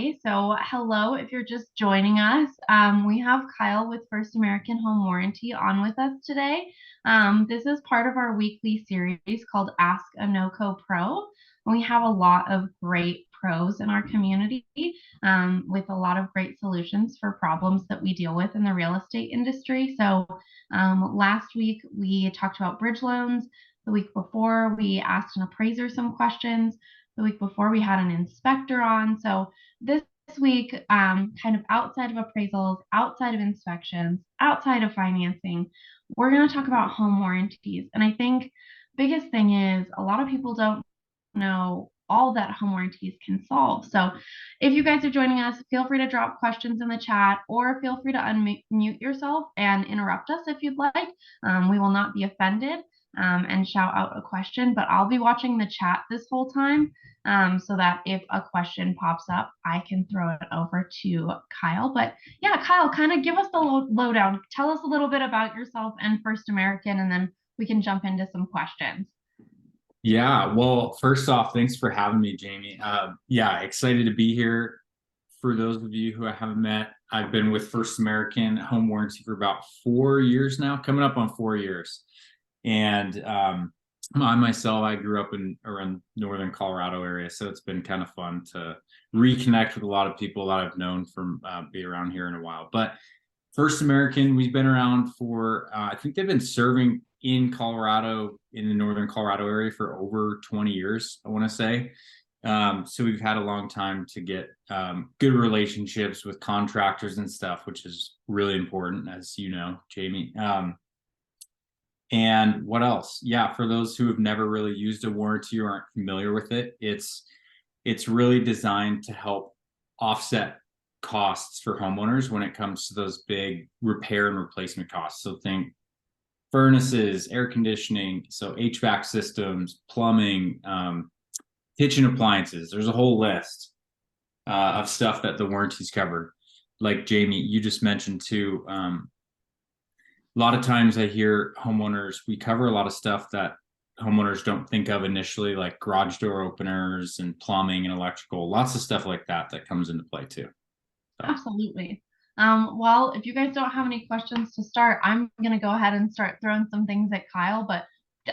So, hello, if you're just joining us, we have Kyle with First American Home Warranty on with us today. This is part of our weekly series called Ask a Noco Pro. We have a lot of great pros in our community with a lot of great solutions for problems that we deal with in the real estate industry. So, last week we talked about bridge loans. The week before, we asked an appraiser some questions. The week before, we had an inspector on. So, this week, kind of outside of appraisals, outside of inspections, outside of financing, we're going to talk about home warranties. And I think biggest thing is a lot of people don't know all that home warranties can solve. So if you guys are joining us, feel free to drop questions in the chat or feel free to unmute yourself and interrupt us if you'd like. We will not be offended and shout out a question, but I'll be watching the chat this whole time so that if a question pops up, I can throw it over to Kyle. But yeah, Kyle, kind of give us the lowdown. Tell us a little bit about yourself and First American, and then we can jump into some questions. Yeah, well, first off, thanks for having me, Jamie. Yeah, excited to be here. For those of you who I haven't met, I've been with First American Home Warranty for about 4 years now, coming up on 4 years. And I myself, I grew up in around northern Colorado area, so it's been kind of fun to reconnect with a lot of people that I've known from be around here in a while. But First American, we've been around for I think they've been serving in Colorado, in the northern Colorado area for over 20 years, I want to say. So we've had a long time to get good relationships with contractors and stuff, which is really important, as you know, Jamie. And what else? Yeah, for those who have never really used a warranty or aren't familiar with it, it's really designed to help offset costs for homeowners when it comes to those big repair and replacement costs. So think furnaces, air conditioning, so HVAC systems, plumbing, kitchen appliances. There's a whole list of stuff that the warranties covered. Like Jamie, you just mentioned too. A lot of times I hear homeowners, we cover a lot of stuff that homeowners don't think of initially, like garage door openers and plumbing and electrical, lots of stuff like that that comes into play too. So. Absolutely. Well, if you guys don't have any questions to start, I'm going to go ahead and start throwing some things at Kyle. But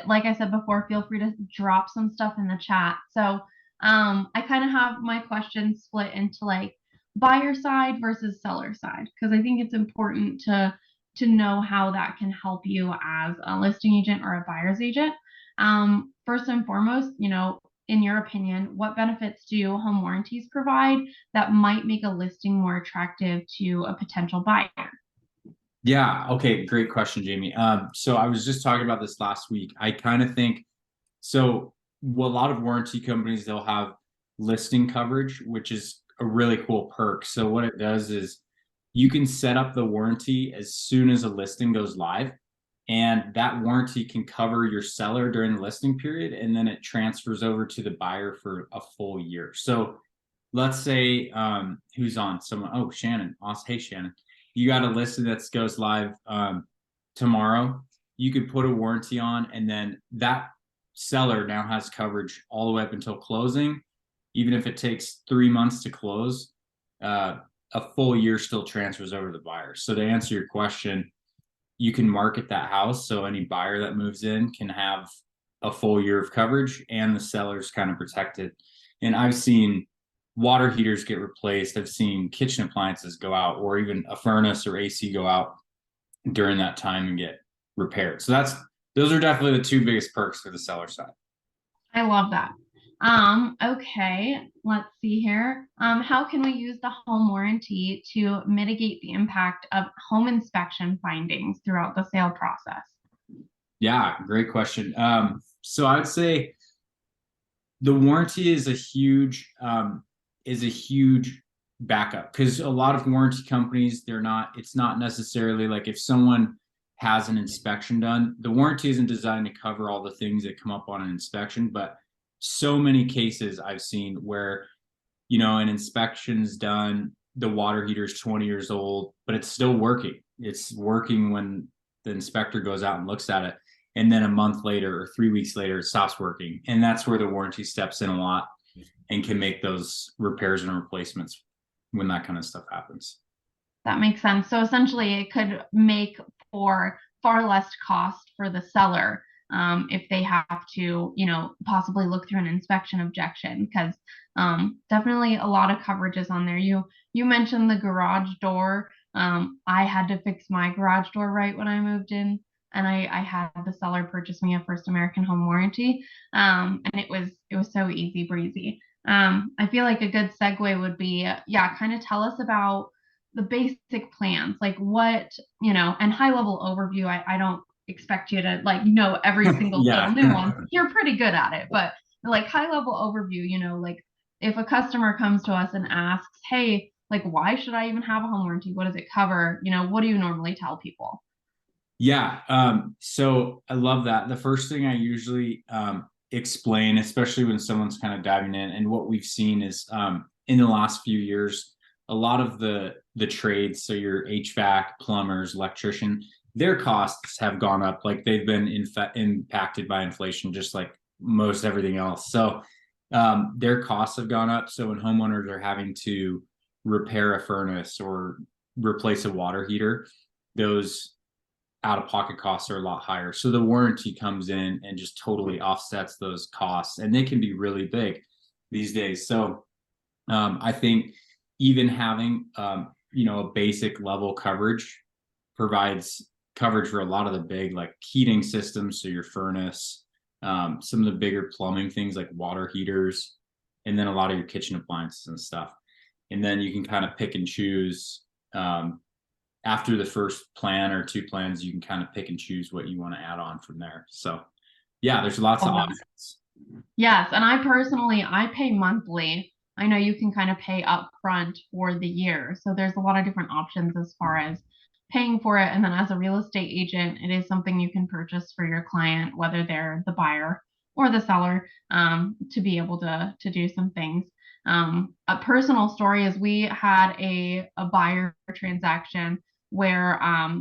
like I said before, feel free to drop some stuff in the chat. So I kind of have my questions split into like buyer side versus seller side, because I think it's important to know how that can help you as a listing agent or a buyer's agent. First and foremost, in your opinion, what benefits do home warranties provide that might make a listing more attractive to a potential buyer? Yeah, okay, great question, Jamie. So I was just talking about this last week. I kind of think so. Well, a lot of warranty companies, they'll have listing coverage, which is a really cool perk. So what it does is you can set up the warranty as soon as a listing goes live, and that warranty can cover your seller during the listing period, and then it transfers over to the buyer for a full year. So let's say who's on someone, oh, Shannon, awesome. Hey, Shannon, you got a listing that goes live tomorrow. You could put a warranty on, and then that seller now has coverage all the way up until closing. Even if it takes 3 months to close, a full year still transfers over to the buyer. So to answer your question, you can market that house so any buyer that moves in can have a full year of coverage, and the seller's kind of protected. And I've seen water heaters get replaced. I've seen kitchen appliances go out, or even a furnace or AC go out during that time and get repaired. So those are definitely the two biggest perks for the seller side. I love that. Okay, let's see here. How can we use the home warranty to mitigate the impact of home inspection findings throughout the sale process? Yeah, great question. So I'd say the warranty is a huge backup, because a lot of warranty companies, it's not necessarily like if someone has an inspection done, the warranty isn't designed to cover all the things that come up on an inspection. But so many cases I've seen where, an inspection's done, the water heater's 20 years old, but it's still working. It's working when the inspector goes out and looks at it. And then a month later or 3 weeks later, it stops working. And that's where the warranty steps in a lot and can make those repairs and replacements when that kind of stuff happens. That makes sense. So essentially, it could make for far less cost for the seller if they have to, possibly look through an inspection objection, because definitely a lot of coverages on there. You mentioned the garage door. I had to fix my garage door right when I moved in, and I had the seller purchase me a First American home warranty, and it was so easy breezy. I feel like a good segue would be, yeah, kind of tell us about the basic plans, like what, and high level overview. I don't expect you to like know every single little Yeah. nuance. You're pretty good at it, but like high level overview, like if a customer comes to us and asks, hey, like why should I even have a home warranty? What does it cover? What do you normally tell people? Yeah. So I love that. The first thing I usually explain, especially when someone's kind of diving in, and what we've seen is in the last few years, a lot of the trades, so your HVAC, plumbers, electrician, their costs have gone up. Like they've been impacted by inflation, just like most everything else. So their costs have gone up. So when homeowners are having to repair a furnace or replace a water heater, those out-of-pocket costs are a lot higher. So the warranty comes in and just totally offsets those costs, and they can be really big these days. So I think even having a basic level coverage provides coverage for a lot of the big like heating systems, so your furnace, some of the bigger plumbing things like water heaters, and then a lot of your kitchen appliances and stuff. And then you can kind of pick and choose. After the first plan or two plans, you can kind of pick and choose what you want to add on from there. So yeah, there's lots of options. Yes, and I pay monthly. I know you can kind of pay up front for the year. So there's a lot of different options as far as paying for it. And then as a real estate agent, it is something you can purchase for your client, whether they're the buyer or the seller, to be able to do some things. A personal story is we had a buyer transaction where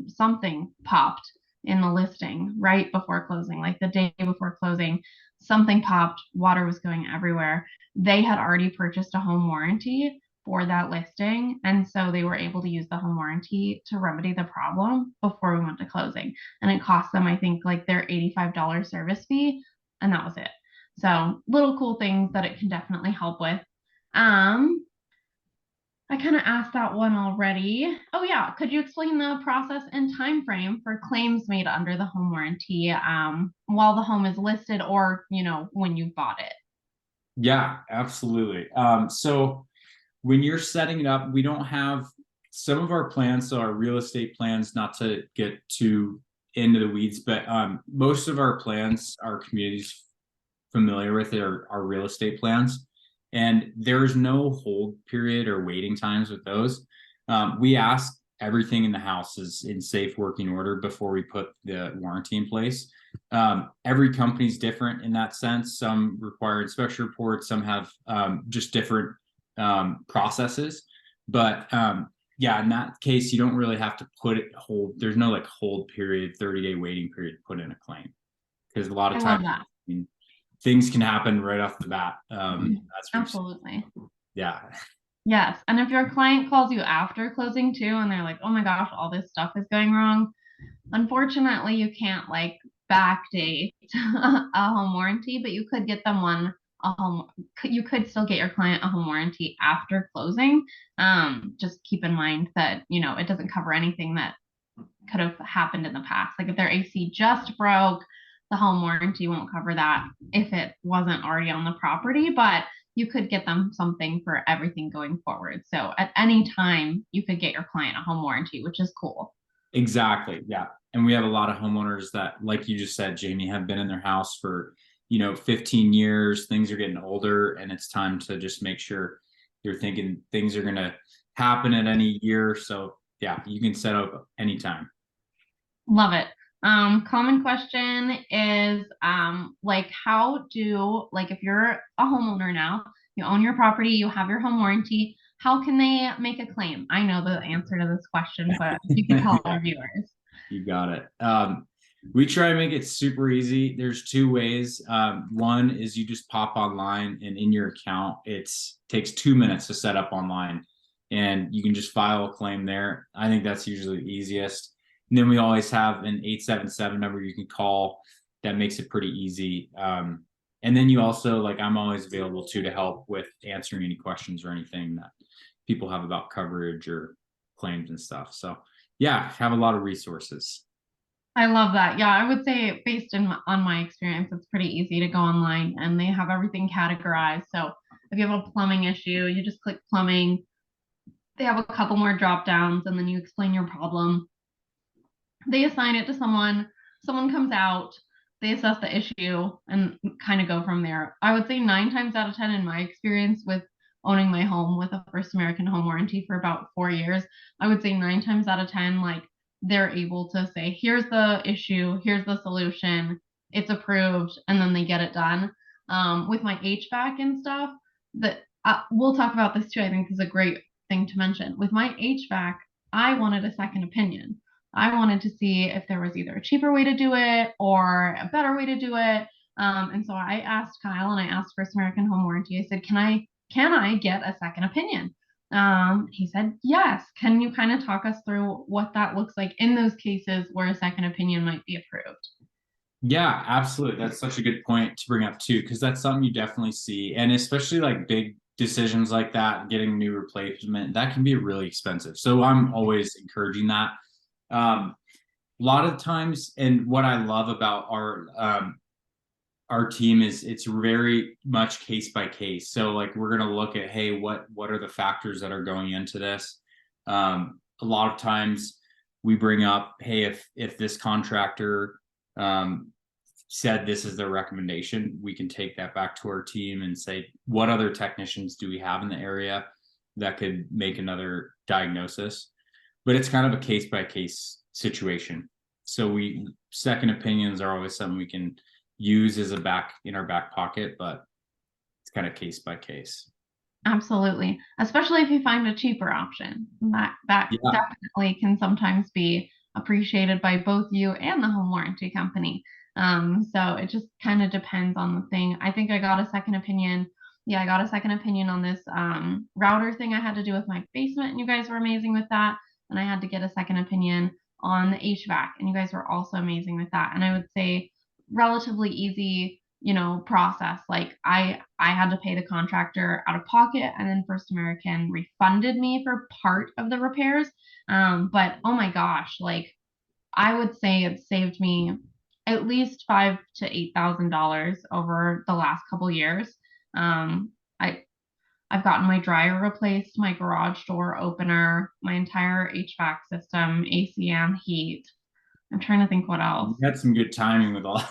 something popped in the listing right before closing, like the day before closing. Something popped, water was going everywhere. They had already purchased a home warranty for that listing, and so they were able to use the home warranty to remedy the problem before we went to closing. And it cost them, I think, like their $85 service fee, and that was it. So little cool things that it can definitely help with. I kind of asked that one already. Oh yeah, could you explain the process and time frame for claims made under the home warranty while the home is listed, or when you bought it? Yeah, absolutely. So when you're setting it up, we don't have some of our plans, so our real estate plans, not to get too into the weeds, but most of our plans, our community's familiar with it, are real estate plans. And there is no hold period or waiting times with those. We ask everything in the house is in safe working order before we put the warranty in place. Every company's different in that sense. Some require inspection reports, some have just different processes. But yeah, in that case, you don't really have to put it hold. There's no like hold period, 30-day waiting period to put in a claim. Because a lot of I love times, that. things can happen right off the bat. That's Absolutely. yeah. Yes. And if your client calls you after closing too, and they're like, oh my gosh, all this stuff is going wrong, unfortunately, you can't like backdate a home warranty, but you could get them you could still get your client a home warranty after closing. Just keep in mind that, it doesn't cover anything that could have happened in the past. Like if their AC just broke, the home warranty won't cover that if it wasn't already on the property, but you could get them something for everything going forward. So at any time, you could get your client a home warranty, which is cool. Exactly. Yeah. And we have a lot of homeowners that, like you just said, Jamie, have been in their house for, 15 years. Things are getting older, and it's time to just make sure you're thinking things are going to happen at any year. So yeah, you can set up anytime. Love it. Common question is like if you're a homeowner now, you own your property, you have your home warranty, how can they make a claim? I know the answer to this question, but you can tell our viewers. You got it. We try to make it super easy. There's two ways. One is you just pop online, and in your account, it takes 2 minutes to set up online. and you can just file a claim there. I think that's usually the easiest. And then we always have an 877 number you can call that makes it pretty easy. And then you also, like, I'm always available too to help with answering any questions or anything that people have about coverage or claims and stuff. So yeah, have a lot of resources. I love that. Yeah, I would say based on my experience, it's pretty easy to go online and they have everything categorized. So if you have a plumbing issue, you just click plumbing. They have a couple more drop downs and then you explain your problem. They assign it to someone, someone comes out, they assess the issue and kind of go from there. I would say 9 times out of 10 in my experience with owning my home with a First American home warranty for about 4 years, I would say 9 times out of 10, like they're able to say, here's the issue, here's the solution, it's approved, and then they get it done. With my HVAC and stuff, that we'll talk about this too. I think is a great thing to mention. With my HVAC, I wanted a second opinion. I wanted to see if there was either a cheaper way to do it or a better way to do it. And so I asked Kyle and I asked First American Home Warranty. I said, can I get a second opinion? He said, yes. Can you kind of talk us through what that looks like in those cases where a second opinion might be approved? Yeah, absolutely. That's such a good point to bring up too, because that's something you definitely see. And especially like big decisions like that, getting new replacement, that can be really expensive. So I'm always encouraging that. A lot of times, and what I love about our team is it's very much case by case. So like we're gonna look at, hey, what are the factors that are going into this? A lot of times we bring up, hey, if this contractor said this is their recommendation, we can take that back to our team and say, what other technicians do we have in the area that could make another diagnosis? But it's kind of a case by case situation. So second opinions are always something we can use as in our back pocket, but it's kind of case by case. Absolutely. Especially if you find a cheaper option. That Yeah. definitely can sometimes be appreciated by both you and the home warranty company. So it just kind of depends on the thing. I think I got a second opinion. Yeah, I got a second opinion on this router thing I had to do with my basement, and you guys were amazing with that. And I had to get a second opinion on the HVAC, and you guys were also amazing with that. And I would say relatively easy, process. Like I had to pay the contractor out of pocket, and then First American refunded me for part of the repairs. But oh my gosh, like I would say it saved me at least $5,000 to $8,000 over the last couple years. I I've gotten my dryer replaced, my garage door opener, my entire HVAC system, AC and heat. I'm trying to think what else. You had some good timing with all,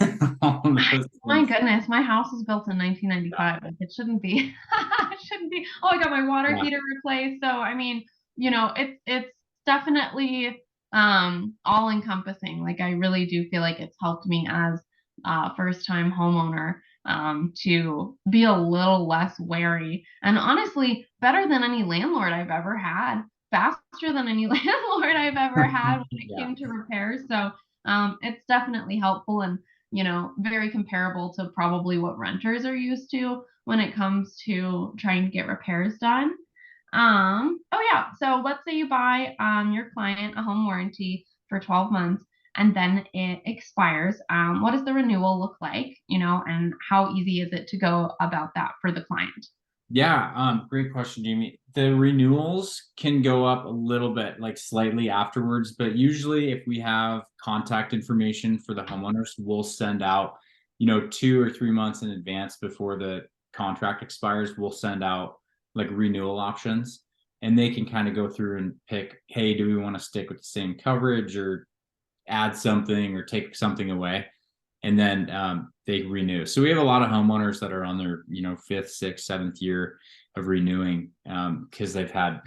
all of those My things. goodness, my house was built in 1995. Like it shouldn't be. It shouldn't be. Oh, I got my water Yeah. heater replaced. So I mean, it's definitely all encompassing. Like I really do feel like it's helped me as a first time homeowner to be a little less wary and honestly better than any landlord I've ever had, faster than any landlord I've ever had when it Yeah. came to repairs. So it's definitely helpful and very comparable to probably what renters are used to when it comes to trying to get repairs done. Oh yeah, so let's say you buy your client a home warranty for 12 months and then it expires. What does the renewal look like, and how easy is it to go about that for the client? Yeah, great question, Jamie. The renewals can go up a little bit, like slightly afterwards, but usually if we have contact information for the homeowners, we'll send out, 2 or 3 months in advance before the contract expires, we'll send out like renewal options, and they can kind of go through and pick, hey, do we want to stick with the same coverage or add something or take something away? And then they renew. So we have a lot of homeowners that are on their, fifth, sixth, seventh year of renewing because they've had,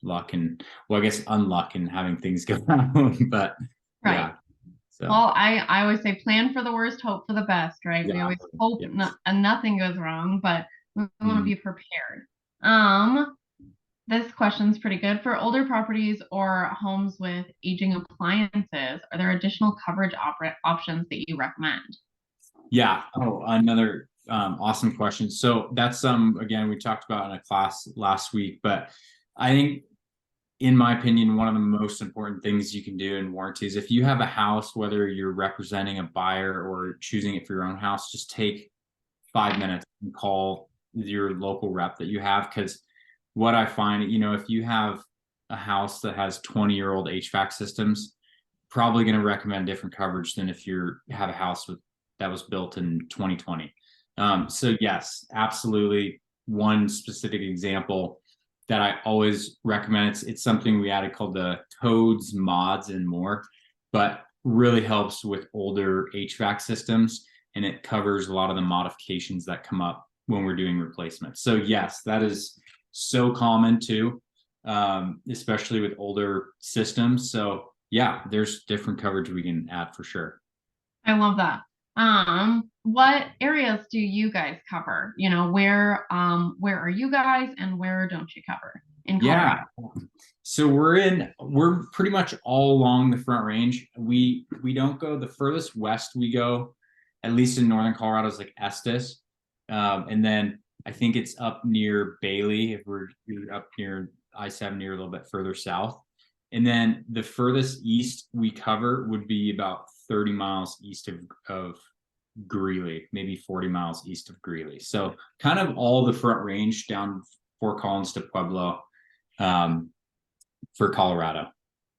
luck and, well, I guess unluck in having things go wrong. But Right. yeah, so Well, I always say plan for the worst, hope for the best, right? We always exactly. hope Yes. and nothing goes wrong, but we want to Mhm. be prepared. Um, This question's pretty good. For older properties or homes with aging appliances, are there additional coverage options that you recommend? Yeah. Oh, another awesome question. So that's again, we talked about in a class last week, but I think, in my opinion, one of the most important things you can do in warranties, if you have a house, whether you're representing a buyer or choosing it for your own house, just take 5 minutes and call your local rep that you have. Because what I find, if you have a house that has 20-year-old HVAC systems, probably going to recommend different coverage than if you have a house that was built in 2020. So yes, absolutely. One specific example that I always recommend, it's something we added called the codes, mods, and more, but really helps with older HVAC systems, and it covers a lot of the modifications that come up when we're doing replacements. So yes, that is so common too, especially with older systems. So yeah, there's different coverage we can add for sure. I love that. What areas do you guys cover? Where are you guys and where don't you cover in Yeah. Colorado? So we're pretty much all along the Front Range. We don't go the furthest west we go, at least in northern Colorado, is like Estes. And then I think it's up near Bailey if you're up near I-70 or a little bit further south. And then the furthest east we cover would be about 30 miles east of Greeley, maybe 40 miles east of Greeley. So kind of all the Front Range down Fort Collins to Pueblo, for Colorado.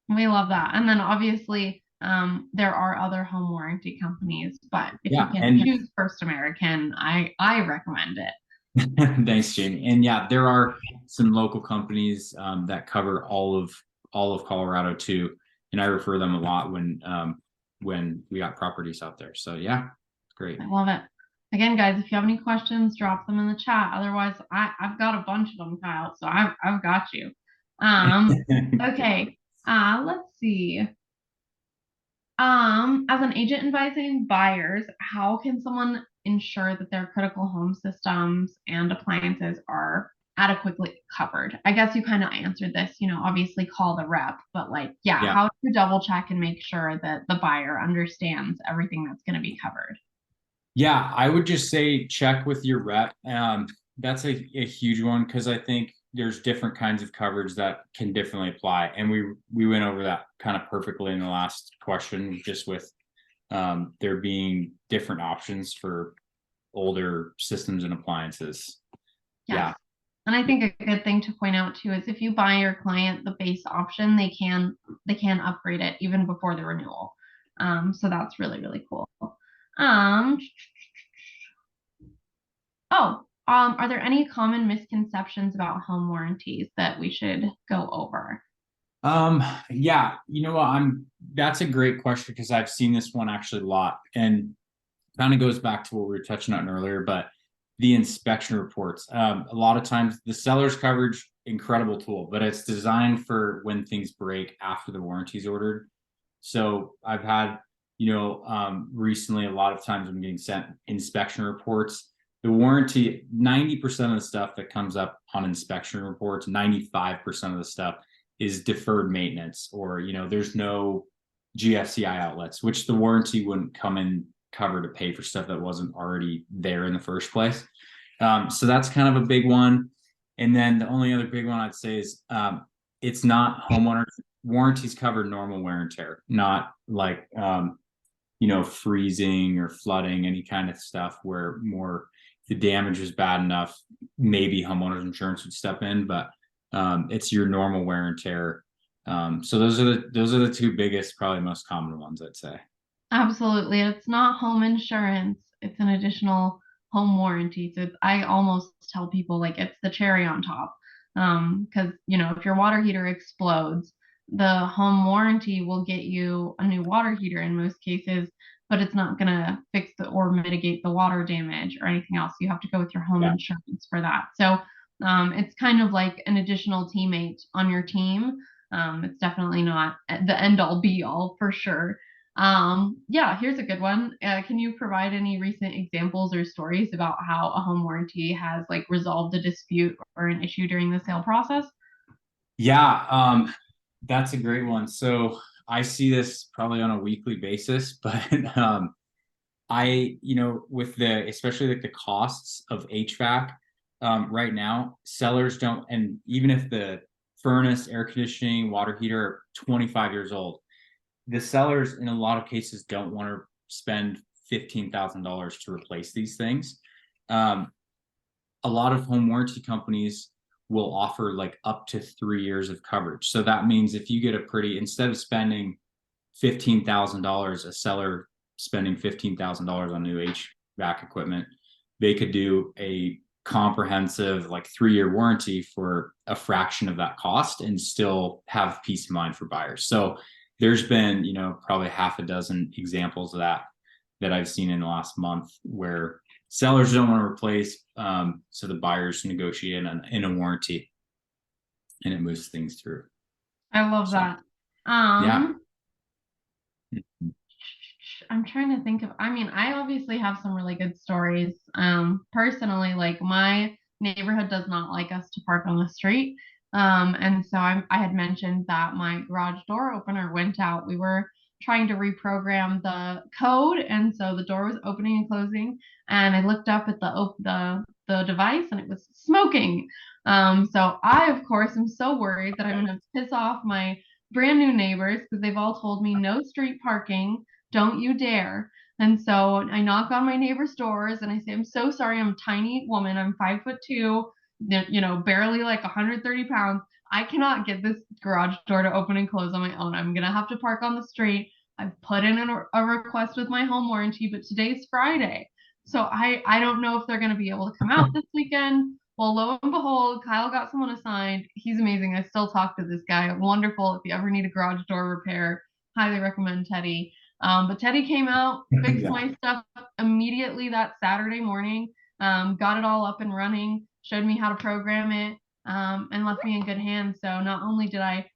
We love that. And then obviously, there are other home warranty companies, but if you Yeah, can and choose First American, I recommend it. thanks, Jamie. And yeah, there are some local companies that cover all of Colorado too, and I refer them a lot when we got properties out there. So yeah, great. I love it. Again, guys, if you have any questions, drop them in the chat. Otherwise, I've got a bunch of them, Kyle, so I've got you. Okay. Let's see. As an agent advising buyers, how can someone ensure that their critical home systems and appliances are adequately covered? I guess you kind of answered this, obviously call the rep, but like, yeah, Yeah. how do you double check and make sure that the buyer understands everything that's going to be covered? Yeah, I would just say check with your rep. That's a huge one because I think there's different kinds of coverage that can differently apply. And we went over that kind of perfectly in the last question, just with there being different options for older systems and appliances. Yes. Yeah. And I think a good thing to point out too is if you buy your client the base option, they can upgrade it even before the renewal. So that's really, really cool. Um, are there any common misconceptions about home warranties that we should go over? Yeah, you know what? That's a great question because I've seen this one actually a lot and kind of goes back to what we were touching on earlier, but the inspection reports. A lot of times the seller's coverage, incredible tool, but it's designed for when things break after the warranty's ordered. So I've had, recently a lot of times I'm getting sent inspection reports. The warranty, 90% of the stuff that comes up on inspection reports, 95% of the stuff is deferred maintenance, or there's no GFCI outlets, which the warranty wouldn't come in cover to pay for stuff that wasn't already there in the first place. So that's kind of a big one. And then the only other big one I'd say is it's not homeowners warranties cover normal wear and tear, not like freezing or flooding, any kind of stuff where more the damage is bad enough, maybe homeowners insurance would step in, but it's your normal wear and tear. So those are the two biggest, probably most common ones, I'd say. Absolutely. It's not home insurance. It's an additional home warranty. So I almost tell people like it's the cherry on top. Because if your water heater explodes, the home warranty will get you a new water heater in most cases, but it's not gonna fix or mitigate the water damage or anything else. You have to go with your home Yeah. insurance for that. So it's kind of like an additional teammate on your team. It's definitely not the end all be all for sure. Yeah, here's a good one. Can you provide any recent examples or stories about how a home warranty has like resolved a dispute or an issue during the sale process? Yeah, that's a great one. So I see this probably on a weekly basis, but with especially like the costs of HVAC, right now, sellers don't, and even if the furnace, air conditioning, water heater are 25 years old. The sellers in a lot of cases don't want to spend $15,000 to replace these things. A lot of home warranty companies will offer like up to 3 years of coverage. So that means if you get a pretty, instead of spending $15,000, a seller spending $15,000 on new HVAC equipment, they could do a comprehensive like 3-year warranty for a fraction of that cost and still have peace of mind for buyers. So there's been, probably half a dozen examples of that I've seen in the last month where sellers don't want to replace, so the buyers negotiate in a warranty, and it moves things through. I love that. Yeah. I'm trying to think of, I obviously have some really good stories. Personally, like my neighborhood does not like us to park on the street. And so I had mentioned that my garage door opener went out. We were trying to reprogram the code, and so the door was opening and closing, and I looked up at the device and it was smoking. So I, of course, am so worried that I'm going to piss off my brand new neighbors because they've all told me no street parking, don't you dare. And so I knock on my neighbor's doors and I say, I'm so sorry. I'm a tiny woman. I'm 5'2", barely like 130 pounds. I cannot get this garage door to open and close on my own. I'm going to have to park on the street. I've put in a request with my home warranty, but today's Friday. So I don't know if they're going to be able to come out this weekend. Well, lo and behold, Kyle got someone assigned. He's amazing. I still talk to this guy. Wonderful. If you ever need a garage door repair, highly recommend Teddy. But Teddy came out, fixed my stuff immediately that Saturday morning, got it all up and running, showed me how to program it, and left me in good hands. So not only did I,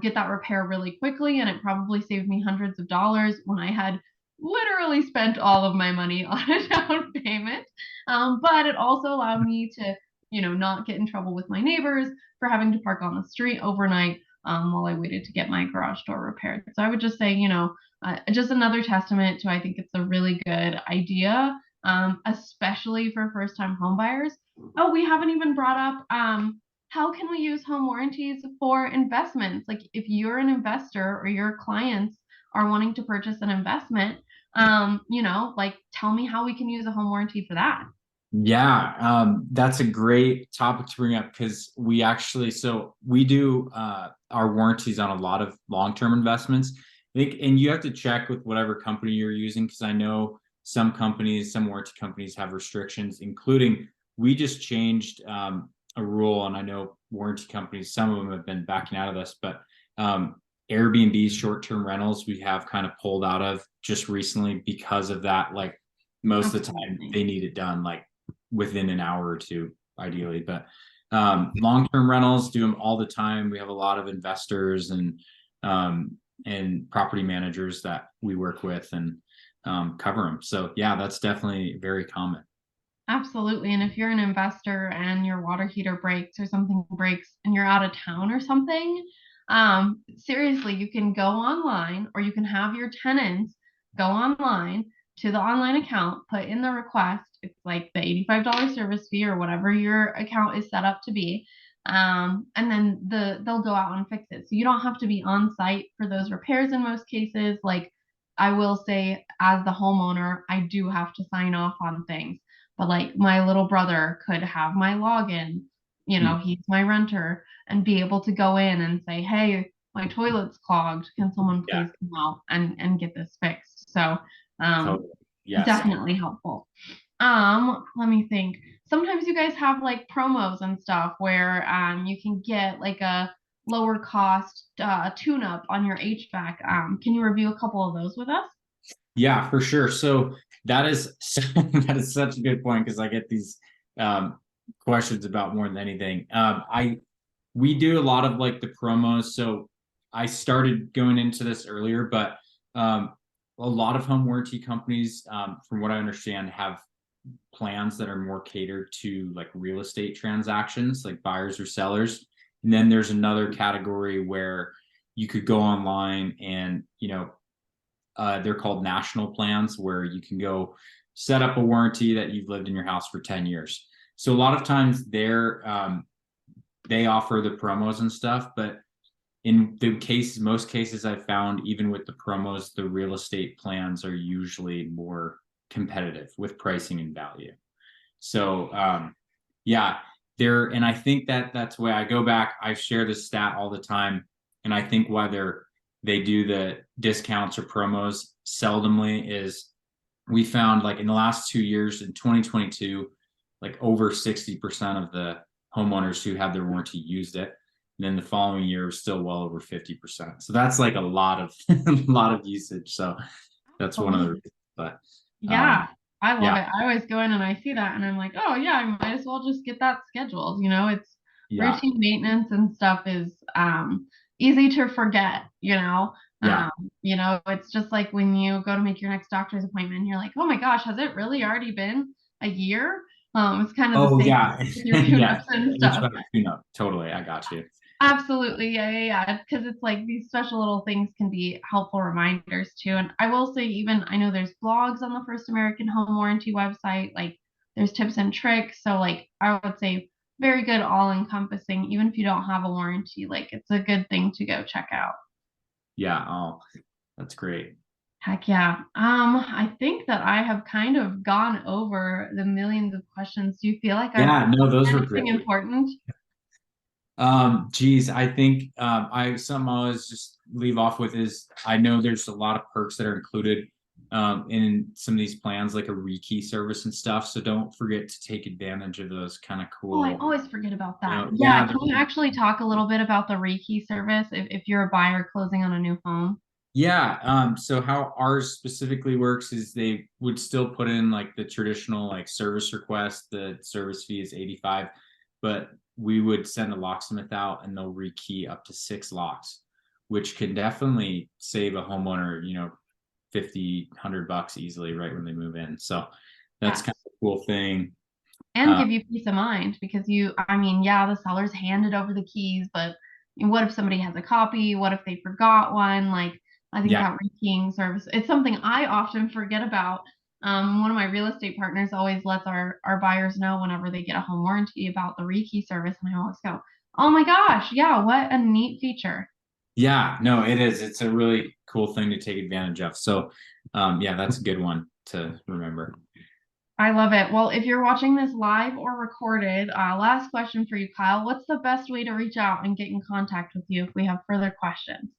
get that repair really quickly, and it probably saved me hundreds of dollars when I had literally spent all of my money on a down payment, but it also allowed me to, not get in trouble with my neighbors for having to park on the street overnight while I waited to get my garage door repaired. So I would just say, just another testament to, I think it's a really good idea, especially for first-time homebuyers. Oh, we haven't even brought up how can we use home warranties for investments? Like if you're an investor or your clients are wanting to purchase an investment, like tell me how we can use a home warranty for that. Yeah, that's a great topic to bring up because we do our warranties on a lot of long-term investments. I think, and you have to check with whatever company you're using because I know some warranty companies have restrictions, including we just changed a rule, and I know warranty companies, some of them have been backing out of this, but Airbnb short-term rentals we have kind of pulled out of just recently because of that. Like most of the time they need it done like within an hour or two, ideally. But long-term rentals, do them all the time. We have a lot of investors and property managers that we work with and cover them. So yeah, that's definitely very common. Absolutely. And if you're an investor and your water heater breaks or something breaks and you're out of town or something, seriously, you can go online or you can have your tenants go online to the online account, put in the request. It's like the $85 service fee or whatever your account is set up to be. And then they'll go out and fix it. So you don't have to be on site for those repairs in most cases. Like I will say, as the homeowner, I do have to sign off on things. But like my little brother could have my login, he's my renter, and be able to go in and say, hey, my toilet's clogged. Can someone please come out and get this fixed? So Totally. Yes. definitely helpful. Let me think. Sometimes you guys have like promos and stuff where you can get like a lower cost tune-up on your HVAC. Can you review a couple of those with us? Yeah, for sure. So that is such a good point because I get these questions about more than anything. We do a lot of like the promos. So I started going into this earlier, but a lot of home warranty companies, from what I understand, have plans that are more catered to like real estate transactions, like buyers or sellers. And then there's another category where you could go online and, they're called national plans where you can go set up a warranty that you've lived in your house for 10 years. So a lot of times they're they offer the promos and stuff, but in the case, most cases I've found, even with the promos, the real estate plans are usually more competitive with pricing and value. So yeah, there, and I think that that's why I go back. I share this stat all the time, and I think why they do the discounts or promos seldomly is we found like in the last 2 years in 2022, like over 60% of the homeowners who had their warranty used it. And then the following year was still well over 50%. So that's like a lot of a lot of usage. So that's one of the reasons. But Yeah, I love yeah, it. I always go in and I see that and I'm like, oh yeah, I might as well just get that scheduled. It's yeah, routine maintenance and stuff is easy to forget, you know. yeah. Um, it's just like when you go to make your next doctor's appointment, you're like, oh my gosh, has it really already been a year? It's kind of the Oh same yeah. with your Yeah. tune-ups and Each stuff. other tune up. Totally. I got you. Absolutely. Yeah. Because it's like these special little things can be helpful reminders too. And I will say, even I know there's blogs on the First American Home Warranty website, like there's tips and tricks. So, like, I would say very good, all encompassing, even if you don't have a warranty, like it's a good thing to go check out. Yeah. Oh, that's great. Heck yeah. I think that I have kind of gone over the millions of questions. Do you feel like I've Yeah, no, those were anything great. important? Geez, I think I something I always just leave off with is I know there's a lot of perks that are included in some of these plans, like a rekey service and stuff. So don't forget to take advantage of those kind of Oh, I cool, always forget about that. Yeah, yeah, can you actually talk a little bit about the Reiki service if you're a buyer closing on a new home? yeah. So how ours specifically works is they would still put in like the traditional like service request. The service fee is 85, but we would send a locksmith out and they'll rekey up to 6 locks, which can definitely save a homeowner, 50, $100 easily right when they move in. So that's Yes. kind of a cool thing. And Uh, give you peace of mind because I mean, yeah, the seller's handed over the keys, but what if somebody has a copy? What if they forgot one? Like, I think yeah, that rekeying service, it's something I often forget about. One of my real estate partners always lets our buyers know whenever they get a home warranty about the rekey service. And I always go, oh my gosh, yeah, what a neat feature. yeah, no, it is. It's a really cool thing to take advantage of. So yeah, that's a good one to remember. I love it. Well, if you're watching this live or recorded, last question for you, Kyle. What's the best way to reach out and get in contact with you if we have further questions?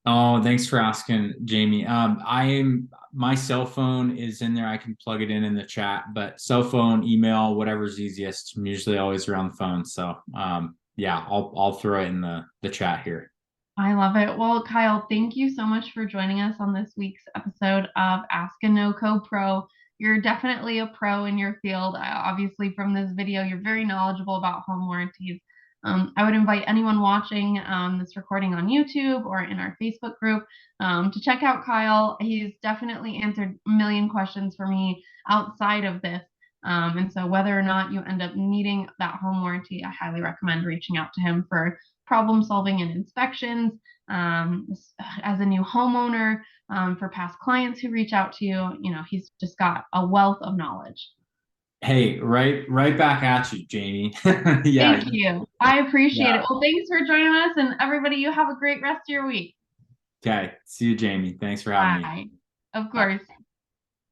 Oh, thanks for asking, Jamie. My cell phone is in there. I can plug it in the chat, but cell phone, email, whatever's easiest. I'm usually always around the phone. So yeah, I'll throw it in the chat here. I love it. Well, Kyle, thank you so much for joining us on this week's episode of Ask a Noco Pro. You're definitely a pro in your field. Obviously, from this video, you're very knowledgeable about home warranties. I would invite anyone watching this recording on YouTube or in our Facebook group to check out Kyle. He's definitely answered a million questions for me outside of this. And so, whether or not you end up needing that home warranty, I highly recommend reaching out to him for problem solving and inspections, as a new homeowner, for past clients who reach out to you. He's just got a wealth of knowledge. Hey, right back at you, Jamie. Yeah, Thank you. I appreciate it. yeah. Well, thanks for joining us, and everybody, you have a great rest of your week. Okay. See you, Jamie. Thanks for having me. Bye. Of Bye. course.